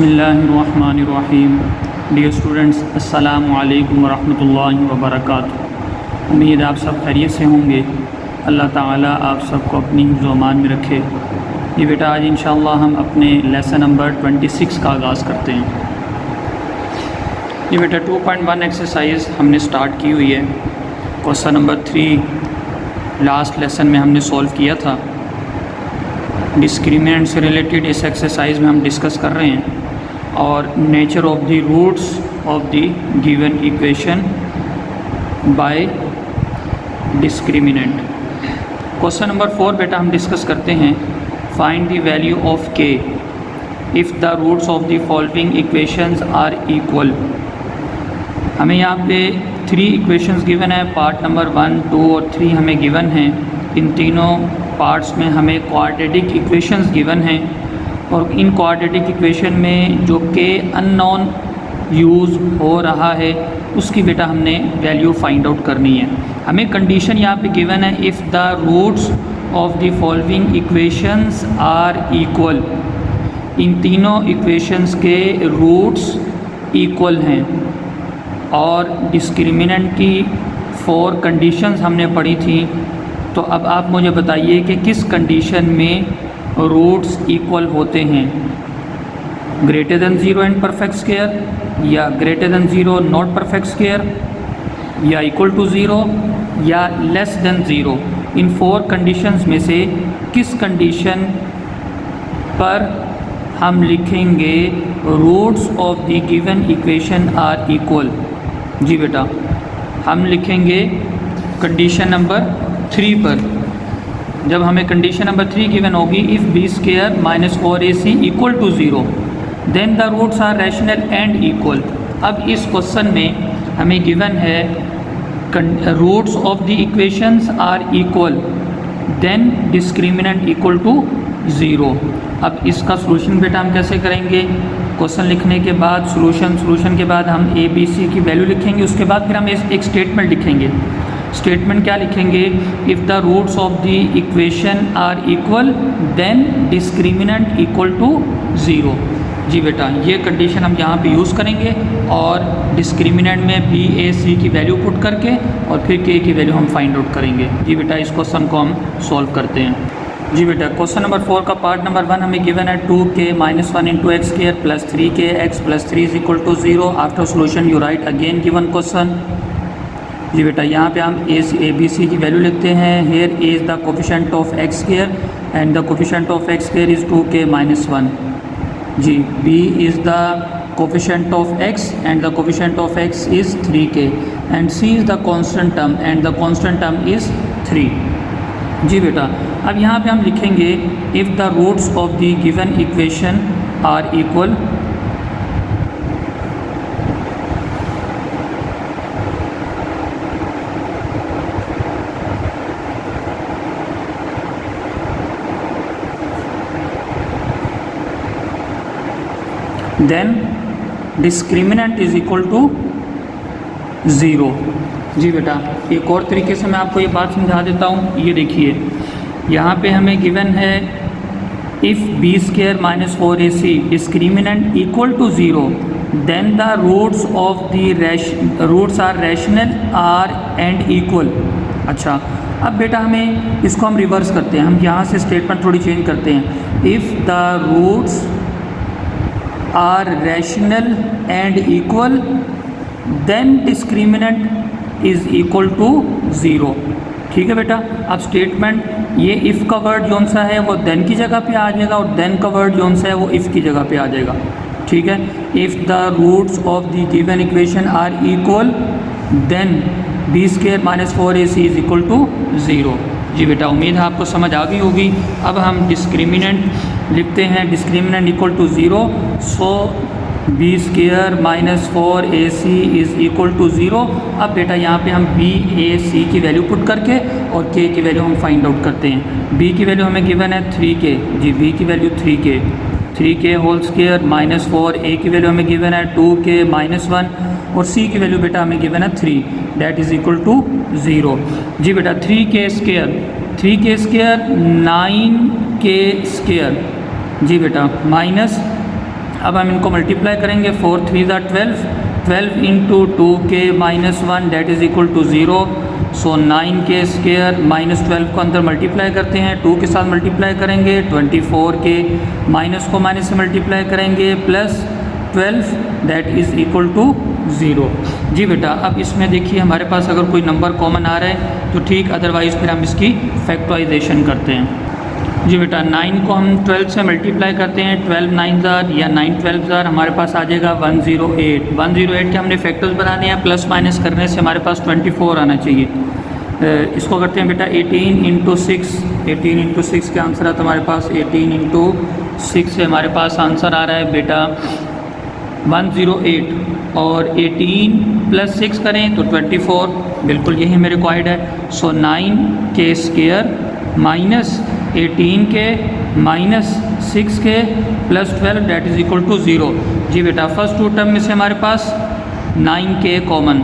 बिस्मिल्लाहिर्रहमानिर्रहीम। Dear students, अस्सलामु अलैकुम वरहमतुल्लाहि वबरकातुहू। उम्मीद आप सब खैरियत से होंगे। अल्लाह ताला आप सबको अपनी हिफ्ज़ व अमान में रखे। ये बेटा आज इंशाअल्लाह हम अपने लेसन नंबर 26 का आगाज़ करते हैं। ये बेटा 2.1 एक्सरसाइज हमने स्टार्ट की हुई है। क्वेश्चन नंबर 3 लास्ट लेसन में हमने सॉल्व किया था। डिस्क्रिमिनेंट से रिलेटेड इस एक्सरसाइज में हम डिस्कस कर रहे हैं और nature of the roots of the given equation by discriminant. Question number 4 बेटा हम डिस्कस करते हैं। Find the value of k if the roots of the following equations are equal. हमें यहाँ पे 3 इक्वेशंस गिवन है। पार्ट नंबर 1, 2 और 3 हमें गिवन हैं। इन तीनों पार्ट्स में हमें क्वाड्रेटिक इक्वेशंस गिवन हैं और इन क्वाड्रेटिक इक्वेशन में जो के अननोन यूज़ हो रहा है उसकी बेटा हमने वैल्यू फाइंड आउट करनी है। हमें कंडीशन यहाँ पे गिवन है, if the roots of the following equations are equal. इन तीनों इक्वेशंस के रूट्स इक्वल हैं और डिस्क्रिमिनेंट की 4 कंडीशंस हमने पढ़ी थी। तो अब आप मुझे बताइए कि किस कंडीशन में रूट्स इक्वल होते हैं। Greater than 0 and perfect square, या greater than 0 not perfect square, या इक्वल टू 0, या लेस दैन 0। इन 4 कंडीशंस में से किस कंडीशन पर हम लिखेंगे roots of the given equation are equal. जी बेटा हम लिखेंगे कंडीशन नंबर 3 पर। जब हमें कंडीशन नंबर 3 गिवन होगी, if B square minus 4ac equal to 0 then the roots are rational and equal. अब इस क्वेश्चन में हमें गिवन है roots of the equations are equal then discriminant equal to 0। अब इसका सॉल्यूशन बेटा हम कैसे करेंगे? क्वेश्चन लिखने के बाद सॉल्यूशन के बाद हम ए बी सी की वैल्यू लिखेंगे। उसके बाद फिर हम एक स्टेटमेंट लिखेंगे। स्टेटमेंट क्या लिखेंगे? If the roots of the equation are equal then discriminant equal to 0। जी बेटा ये कंडीशन हम यहाँ पे यूज़ करेंगे और डिस्क्रिमिनेंट में बी ए सी की वैल्यू पुट करके और फिर के की वैल्यू हम फाइंड आउट करेंगे। जी बेटा इस क्वेश्चन को हम सॉल्व करते हैं। जी बेटा क्वेश्चन नंबर 4 का पार्ट नंबर 1 हमें गिवन है 2k minus 1 into X square plus 3k X plus 3 is equal to 0। After solution you write again given question. जी बेटा यहाँ पे हम ए बी सी की वैल्यू लिखते हैं। Here a is the coefficient of x square and the coefficient of x square is 2k minus 1। जी b is the coefficient of x and the coefficient of x is 3k and c is the constant term and the constant term is 3। जी बेटा अब यहाँ पे हम लिखेंगे if the roots of the given equation are equal then discriminant is equal to 0। जी बेटा एक और तरीके से मैं आपको ये बात समझा देता हूँ। ये देखिए यहाँ पे हमें गिवन है if B square minus 4ac discriminant equal to 0 then the roots of the roots are rational are and equal. अच्छा अब बेटा हमें इसको हम रिवर्स करते हैं। हम यहाँ से स्टेटमेंट थोड़ी चेंज करते हैं। If the roots are rational and equal then discriminant is equal to 0। ठीक है बेटा अब स्टेटमेंट ये इफ़ का वर्ड जोन सा है वो देन की जगह पे आ जाएगा और देन का वर्ड जोन सा है वो इफ़ की जगह पे आ जाएगा। ठीक है if the roots of the given equation are equal then b square minus 4ac is equal to 0। जी बेटा उम्मीद है आपको समझ आ गई होगी। अब हम डिस्क्रिमिनेंट लिखते हैं। Discriminant equal to 0 so B square minus 4ac is equal to 0। अब बेटा यहाँ पे हम बी ए सी की वैल्यू पुट करके और के की वैल्यू हम फाइंड आउट करते हैं। बी की वैल्यू हमें गिवन है 3k। जी बी की value 3k whole square minus 4, a की वैल्यू हमें गिवन है 2k माइनस 1 और सी की वैल्यू बेटा हमें गिवन है 3 दैट इज़ इक्वल टू 0। जी बेटा 3k स्क्वायर 9k स्क्वायर। जी बेटा माइनस अब हम इनको मल्टीप्लाई करेंगे, 4 3 ज़ा 12, 12 into 2k minus 1 that is equal to 0। So 9k square minus 12 को अंदर मल्टीप्लाई करते हैं, 2 के साथ मल्टीप्लाई करेंगे, 24k माइनस को माइनस से मल्टीप्लाई करेंगे plus 12 that is equal to 0। जी बेटा, अब इसमें देखिए हमारे पास अगर कोई नंबर कॉमन आ रहा है तो ठीक, अदरवाइज़ फिर हम इसकी फैक्टराइजेशन करते हैं। जी बेटा, 9 को हम 12 से मल्टीप्लाई करते हैं, 12 9 ज़ार या 9 12 ज़ार हमारे पास आ जाएगा 108। 108 के हमने फैक्टर्स बनाने हैं, प्लस माइनस करने से हमारे पास 24 आना चाहिए। इसको करते हैं बेटा 18 इंटू 6, 18 इंटू 6 का आंसर आता है हमारे पास 18 इंटू 6 से हमारे पास आंसर आ रहा है बेटा 108, और 18 प्लस 6 करें तो 24, बिल्कुल यही मेरे रिक्वायर्ड है। सो 9k स्क्वायर माइनस 18 के minus 6 K plus 12 that is equal to 0। जी बेटा, फर्स्ट टू टर्म में से हमारे पास 9k common,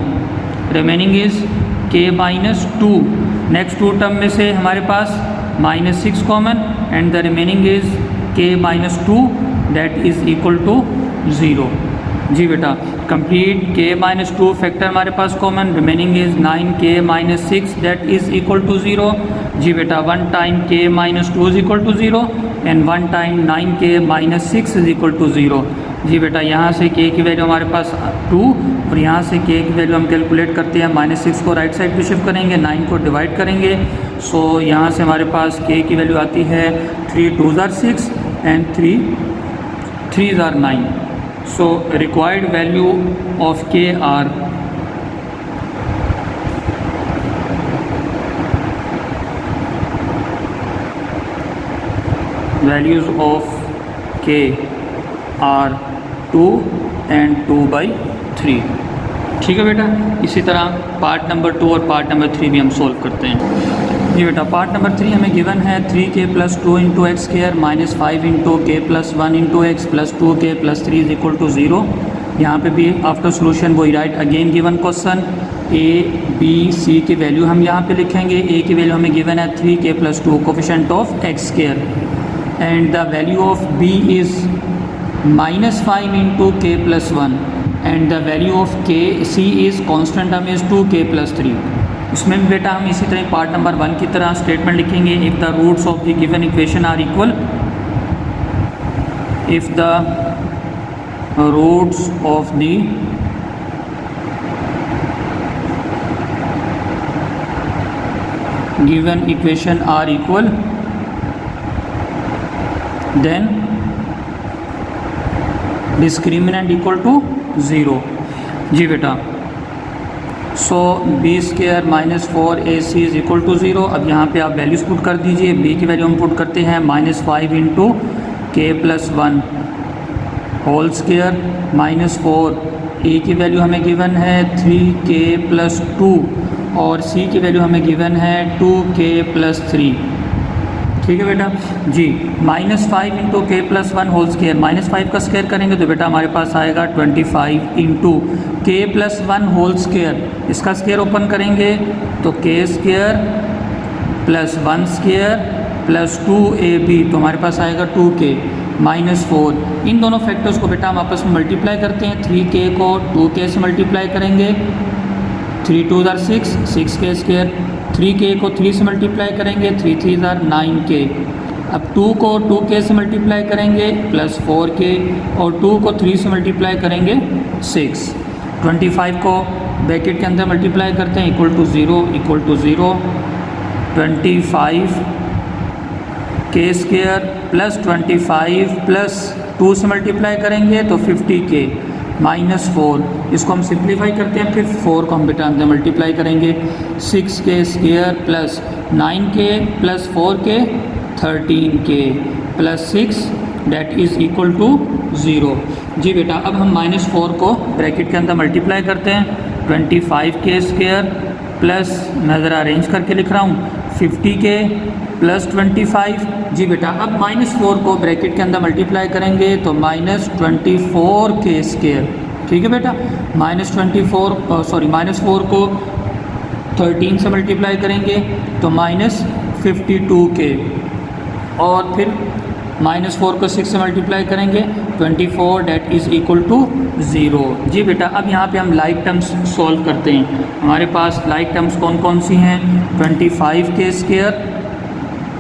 remaining is k minus 2। Next two term में से हमारे पास minus 6 common and the remaining is k minus 2 that is equal to 0। जी बेटा, कंप्लीट k माइनस 2 फैक्टर हमारे पास common, remaining is 9k minus 6 that is equal to 0। जी बेटा, 1 time k minus 2 is equal to 0 and 1 time 9k minus 6 is equal to 0। जी बेटा, यहाँ से k की वैल्यू हमारे पास 2 और यहाँ से k की वैल्यू हम कैलकुलेट करते हैं, माइनस 6 को राइट साइड पे शिफ्ट करेंगे, 9 को डिवाइड करेंगे। सो यहाँ से हमारे पास k की वैल्यू आती है 3 2 ज़ार 6 and 3 tsar 9। So required value of k are values of k are 2 and 2/3। ठीक है बेटा, इसी तरह पार्ट नंबर 2 और पार्ट नंबर 3 भी हम सोल्व करते हैं। जी बेटा, पार्ट नंबर 3 हमें गिवन है 3k plus 2 into X square minus 5 into के plus 1 into X plus 2k plus 3 is equal to 0। यहाँ पे भी आफ्टर सोल्यूशन वही write again given question a b c की वैल्यू हम यहाँ पे लिखेंगे। a की वैल्यू हमें गिवन है 3k plus 2 coefficient of x square and the value of b is minus 5 into के plus 1 and the value of k c is constant term is 2k plus 3। इसमें भी बेटा हम इसी तरह पार्ट नंबर 1 की तरह स्टेटमेंट लिखेंगे, if the roots of the given equation are equal, if the roots of the given equation are equal then discriminant equal to 0। जी बेटा, so B square minus 4ac is equal to 0। अब यहाँ पे आप values put कर दीजिए। b की value हम पुट करते हैं माइनस 5 इंटू के plus 1 whole square minus 4, a की वैल्यू हमें गिवन है 3k प्लस 2 और c की वैल्यू हमें गिवन है 2k प्लस 3। ठीक है बेटा जी, माइनस 5 इंटू के प्लस 1 होल स्क्वायर, माइनस 5 का स्क्वायर करेंगे तो बेटा हमारे पास आएगा 25 इंटू के प्लस 1 होल स्क्वायर, इसका स्क्वायर ओपन करेंगे तो के square plus 1 square plus 2ab तो हमारे पास आएगा 2k माइनस 4। इन दोनों फैक्टर्स को बेटा हम आपस में मल्टीप्लाई करते हैं। 3k को 2k से मल्टीप्लाई करेंगे, 3 2 ज़ार 6, 6k स्क्वायर, 3k को 3 से मल्टीप्लाई करेंगे, 3 3 ज़ार 9k। अब 2 को 2k से मल्टीप्लाई करेंगे प्लस 4k और 2 को 3 से मल्टीप्लाई करेंगे 6। 25 को ब्रैकेट के अंदर मल्टीप्लाई करते हैं इक्वल टू 0 इक्वल टू 0। 25 के स्क्वायर प्लस 25 प्लस 2 से मल्टीप्लाई करेंगे तो 50k माइनस 4, इसको हम सिंप्लीफाई करते हैं, फिर 4 को हम बेटा अंदर मल्टीप्लाई करेंगे। 6k square plus 9k plus 4k 13k plus 6 that is equal to 0। जी बेटा, अब हम माइनस 4 को ब्रैकेट के अंदर मल्टीप्लाई करते हैं। 25k स्क्वायर प्लस, नज़र अरेंज करके लिख रहा हूँ, 50k प्लस 25। जी बेटा, अब माइनस 4 को ब्रैकेट के अंदर मल्टीप्लाई करेंगे तो माइनस 24k स्क्वायर। ठीक है बेटा, माइनस 4 को 13 से मल्टीप्लाई करेंगे तो माइनस 52k और फिर माइनस 4 को 6 से मल्टीप्लाई करेंगे 24 डेट इज़ इक्वल टू 0। जी बेटा, अब यहाँ पे हम लाइक टर्म्स सॉल्व करते हैं। हमारे पास लाइक टर्म्स कौन कौन सी हैं? 25 के स्क्वायर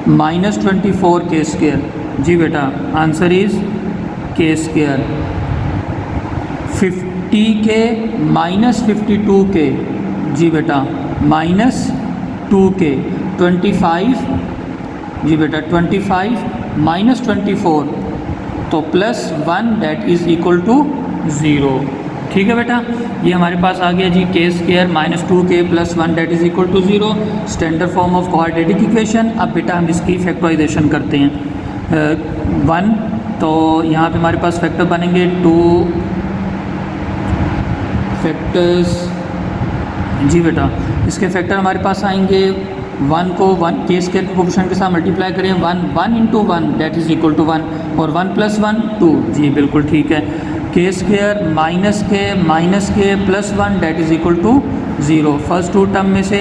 माइनस 24 के स्क्वायर। जी बेटा, आंसर इज़ के स्क्वायर। 50 के माइनस 52 के। जी बेटा, माइनस 2 के। 25, जी बेटा 25 माइनस 24 तो plus 1 that is equal to 0। ठीक है बेटा, ये हमारे पास आ गया जी k square minus 2k plus 1 that is equal to 0, standard form of quadratic equation. अब बेटा हम इसकी फैक्टराइजेशन करते हैं। 1 तो यहाँ पे हमारे पास फैक्टर बनेंगे 2 फैक्टर्स। जी बेटा, इसके फैक्टर हमारे पास आएंगे 1 को 1 के स्क्वायर के कोफिशिएंट के साथ मल्टीप्लाई करें। 1 into 1 that is equal to 1 और 1 प्लस 1 2। जी बिल्कुल ठीक है। K square minus k plus 1 that is equal to 0। First 2 term में से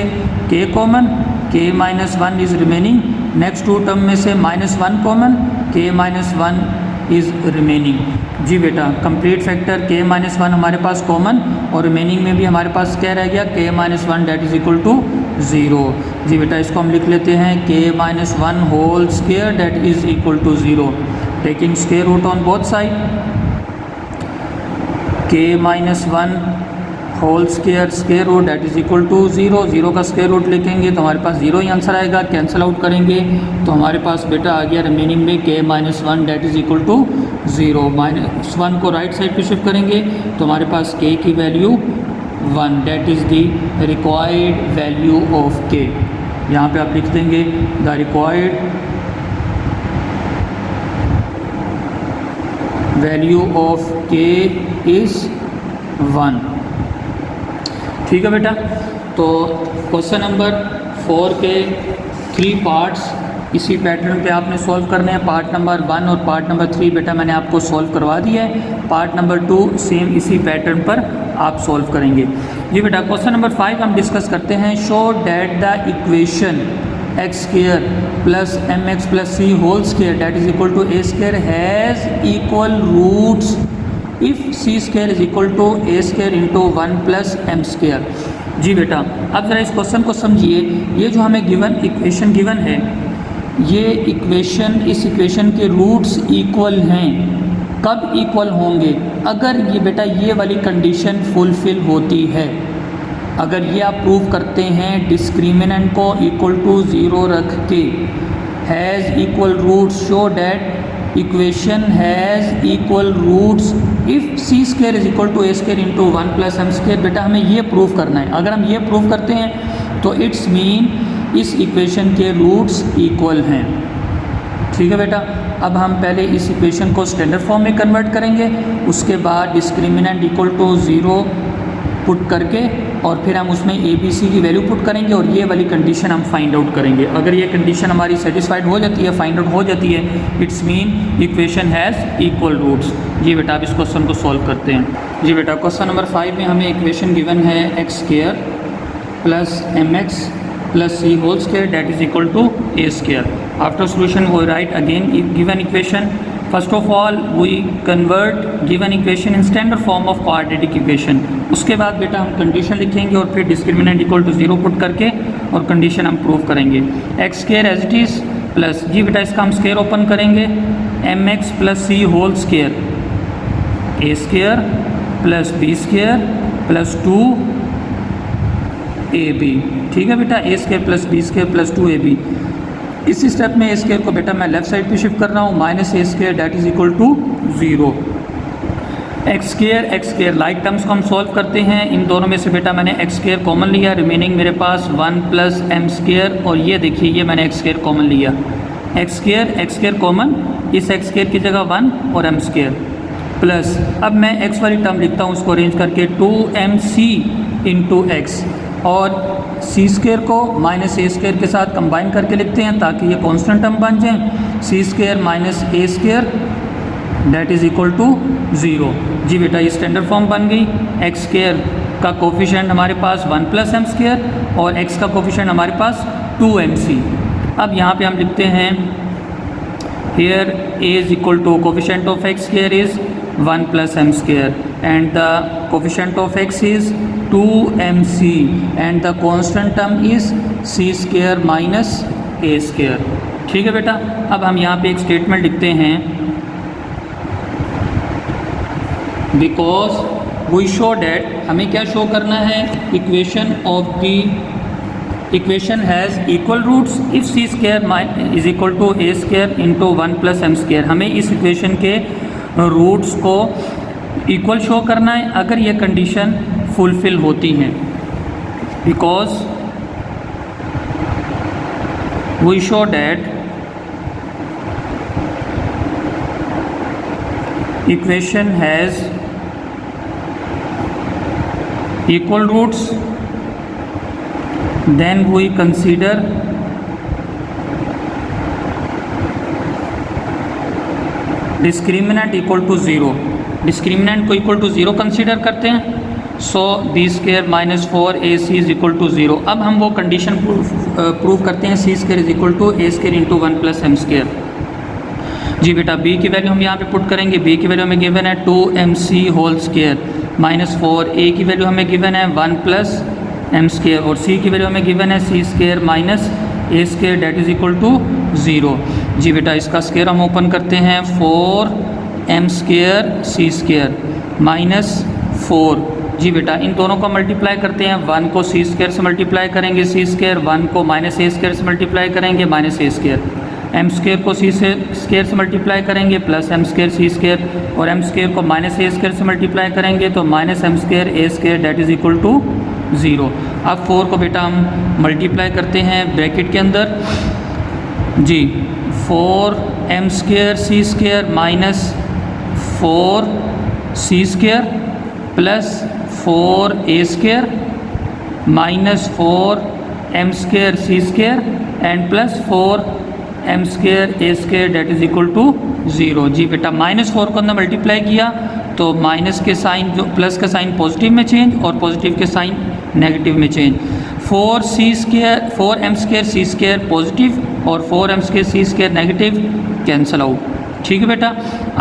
k common, k minus 1 is remaining. Next 2 term में से minus 1 common, k minus 1 is remaining. जी बेटा, कंप्लीट फैक्टर के माइनस 1 हमारे पास कॉमन और रिमेनिंग में भी हमारे पास क्या रह गया? K minus 1 that is equal to 0। जी बेटा, इसको हम लिख लेते हैं K minus 1 whole square that is equal to 0, taking square root on both side. K minus 1 whole square root that is equal to 0। 0 का स्क्वायर रूट लिखेंगे तो हमारे पास 0 ही आंसर आएगा। कैंसिल आउट करेंगे तो हमारे पास बेटा आ गया रिमेनिंग में k minus 1 that is equal to 0। Minus 1 को राइट साइड पे शिफ्ट करेंगे तो हमारे पास के की value 1 that is the required value of के। यहाँ पे आप लिख देंगे द रिक्वायर्ड वैल्यू ऑफ के इज़ 1। ठीक है बेटा, तो क्वेश्चन नंबर 4 के 3 पार्ट्स इसी पैटर्न पे आपने सॉल्व करने हैं। पार्ट नंबर 1 और पार्ट नंबर 3 बेटा मैंने आपको सॉल्व करवा दिया है। पार्ट नंबर 2 सेम इसी पैटर्न पर आप सॉल्व करेंगे। जी बेटा, क्वेश्चन नंबर 5 हम डिस्कस करते हैं। Show that the equation X square plus M x plus C whole square that is equal to A square has equal roots if C square is equal to A square into 1 plus M square. जी बेटा, अब ज़रा इस question को समझिए। ये जो हमें गिवन इक्वेशन गिवन है, ये इक्वेशन इस इक्वेशन के रूट्स इक्वल हैं। कब इक्वल होंगे? अगर ये बेटा ये वाली कंडीशन फुलफिल होती है। अगर ये आप प्रूव करते हैं डिस्क्रिमिनेंट को इक्वल टू 0 रख के, has equal roots, show that equation has equal roots if C square is equal to A square into 1 plus M square. बेटा हमें ये प्रूव करना है। अगर हम ये प्रूव करते हैं तो इट्स मीन इस इक्वेशन के रूट्स इक्वल हैं। ठीक है बेटा, अब हम पहले इस इक्वेशन को स्टैंडर्ड फॉर्म में कन्वर्ट करेंगे, उसके बाद डिस्क्रिमिनेंट इक्वल टू 0 पुट करके और फिर हम उसमें ए बी सी की वैल्यू पुट करेंगे और ये वाली कंडीशन हम फाइंड आउट करेंगे। अगर ये कंडीशन हमारी सेटिस्फाइड हो जाती है, फाइंड आउट हो जाती है, it's mean equation has equal roots. जी बेटा, अब इस क्वेश्चन को सॉल्व करते हैं। जी बेटा, क्वेश्चन नंबर 5 में हमें इक्वेशन गिवन है x square plus M x plus C whole square that is equal to A square. After solution we write again given equation. First of all we convert given equation in standard form of quadratic equation. उसके बाद बेटा हम condition लिखेंगे और फिर discriminant equal to 0 put करके और condition हम प्रूव करेंगे। X square as it is plus, जी बेटा इसका हम स्क्वायर ओपन करेंगे, M x plus C whole square, A square plus B square plus 2 A B. ठीक है बेटा, A square plus B square plus 2 A B. इस स्टेप में ए स्क्वायर को बेटा मैं लेफ्ट साइड पे शिफ्ट कर रहा हूँ, minus A square that is equal to 0। X square like terms को हम सॉल्व करते हैं। इन दोनों में से बेटा मैंने एक्स स्क्वायर कॉमन लिया, रिमेनिंग मेरे पास 1 प्लस एम स्क्वायर, और ये देखिए ये मैंने एक्स स्क्वायर कॉमन लिया। एक्स स्क्वायर कॉमन, इस एक्स स्क्वायर की जगह 1 और एम स्क्वायर प्लस, अब मैं एक्स वाली टर्म लिखता हूँ उसको अरेंज करके 2mc इंटू एक्स, और सी स्क्वायर को माइनस ए स्क्वायर के साथ कंबाइन करके लिखते हैं ताकि ये कांस्टेंट टर्म बन जाए। C square minus A square that is equal to 0। जी बेटा, ये स्टैंडर्ड फॉर्म बन गई। एक्स स्क्वायर का कोफिशिएंट हमारे पास 1 प्लस एम स्क्वायर और एक्स का कोफिशिएंट हमारे पास 2mc। अब यहाँ पे हम लिखते हैं here a is equal to coefficient of x square is 1 plus m square, and the coefficient of x is 2mc, and the constant term is c square minus a square। ठीक है बेटा, अब हम यहाँ पे एक स्टेटमेंट लिखते हैं, बिकॉज वी शो डैट, हमें क्या शो करना है, equation has equal roots if c square is equal to A square into 1 plus M square. हमें इस इक्वेशन के रूट्स को इक्वल शो करना है अगर ये कंडीशन फुलफिल होती हैं, because we show that equation has equal roots, then we consider discriminant equal to 0, discriminant को इक्वल टू 0 कंसीडर करते हैं। So B square minus 4ac is equal to 0। अब हम वो कंडीशन प्रूव करते हैं, c square is equal to A square into 1 plus M square. जी बेटा, बी की वैल्यू हम यहाँ पे पुट करेंगे, बी की वैल्यू हमें गिवन है 2mc whole square minus 4, a की वैल्यू हमें गिवन है 1 प्लस एम स्क्वायर, और सी की वैल्यू हमें गिवन है c square minus A square that is equal to 0। जी बेटा, इसका स्क्वायर हम ओपन करते हैं, 4m स्क्वायर सी स्क्वायर माइनस 4। जी बेटा, इन दोनों को मल्टीप्लाई करते हैं, 1 को सी स्क्वायर से मल्टीप्लाई करेंगे सी स्क्वायर, 1 को माइनस ए स्क्वायर से मल्टीप्लाई करेंगे माइनस ए स्क्वायर, एम स्क्वायर को सी से स्क्वायर से मल्टीप्लाई करेंगे प्लस एम स्क्वायर सी स्क्वायर, और एम स्क्वायर को माइनस ए स्क्वायर से मल्टीप्लाई करेंगे तो minus M square A square that is equal to 0। अब 4 को बेटा हम मल्टीप्लाई करते हैं ब्रैकेट के अंदर, जी 4m square C square minus 4c square plus 4a square minus 4m square C square and plus 4m square A square that is equal to 0। जी बेटा, माइनस 4 को हमने मल्टीप्लाई किया तो माइनस के साइन, जो प्लस का साइन पॉजिटिव में चेंज और पॉजिटिव के साइन नेगेटिव में चेंज। 4m स्क्वायर सी स्क्वायर पॉजिटिव और 4m स्क्वायर सी स्क्वायर नेगेटिव कैंसिल आउट। ठीक है बेटा,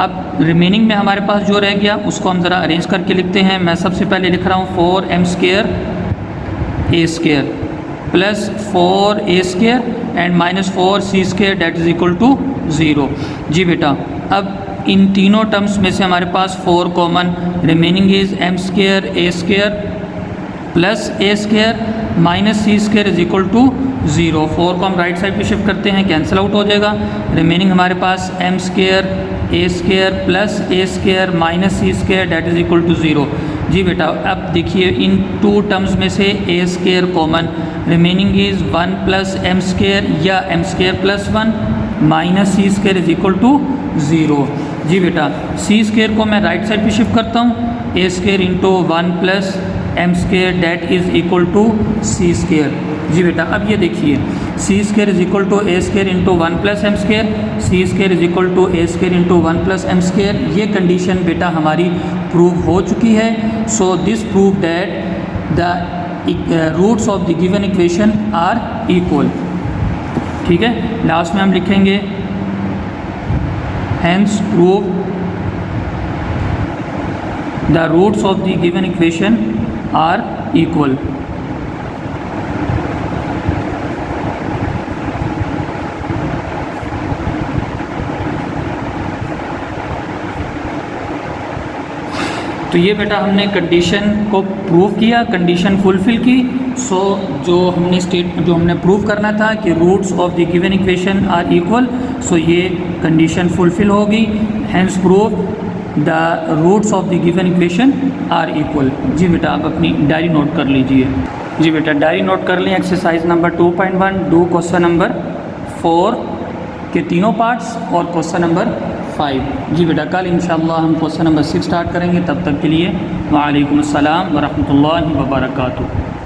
अब रिमेनिंग में हमारे पास जो रह गया उसको हम ज़रा अरेंज करके लिखते हैं। मैं सबसे पहले लिख रहा हूँ 4m square A square plus 4a square and minus 4c square that is equal to 0। जी बेटा, अब इन तीनों टर्म्स में से हमारे पास 4 common, remaining is m square A square plus a square minus c square is equal to 0। 4 को हम राइट साइड पे शिफ्ट करते हैं, कैंसिल आउट हो जाएगा। रिमेनिंग हमारे पास m square A square plus a square minus c square that is equal to 0। जी बेटा, अब देखिए इन 2 टर्म्स में से a square common, remaining is 1 plus M square या m square plus 1 minus c square is equal to 0। जी बेटा, सी स्क्वायर को मैं राइट साइड पे शिफ्ट करता हूँ, a square into 1 plus M square that is equal to c square. जी बेटा, अब ये देखिए c square is equal to A square into 1 plus M square, C square is equal to A square into 1 plus M square. ये condition बेटा हमारी prove हो चुकी है। So this prove that the roots of the given equation are equal. ठीक है, last में हम लिखेंगे hence prove the roots of the given equation are equal। तो ये बेटा हमने कंडीशन को प्रूव किया, कंडीशन फुलफिल की। सो जो हमने प्रूव करना था कि roots of the given equation are equal, so ये कंडीशन फुलफिल होगी। Hence prove the roots of the given equation are equal. जी बेटा, आप अपनी डायरी नोट कर लीजिए। जी बेटा, डायरी नोट कर लें। Exercise number 2.1 do question number 4 के तीनों पार्ट्स और क्वेश्चन नंबर 5। जी बेटा, कल इंशाअल्लाह हम क्वेश्चन नंबर 6 स्टार्ट करेंगे। तब तक के लिए वालेकुम अस्सलाम व रहमतुल्लाहि व बरकातुहू।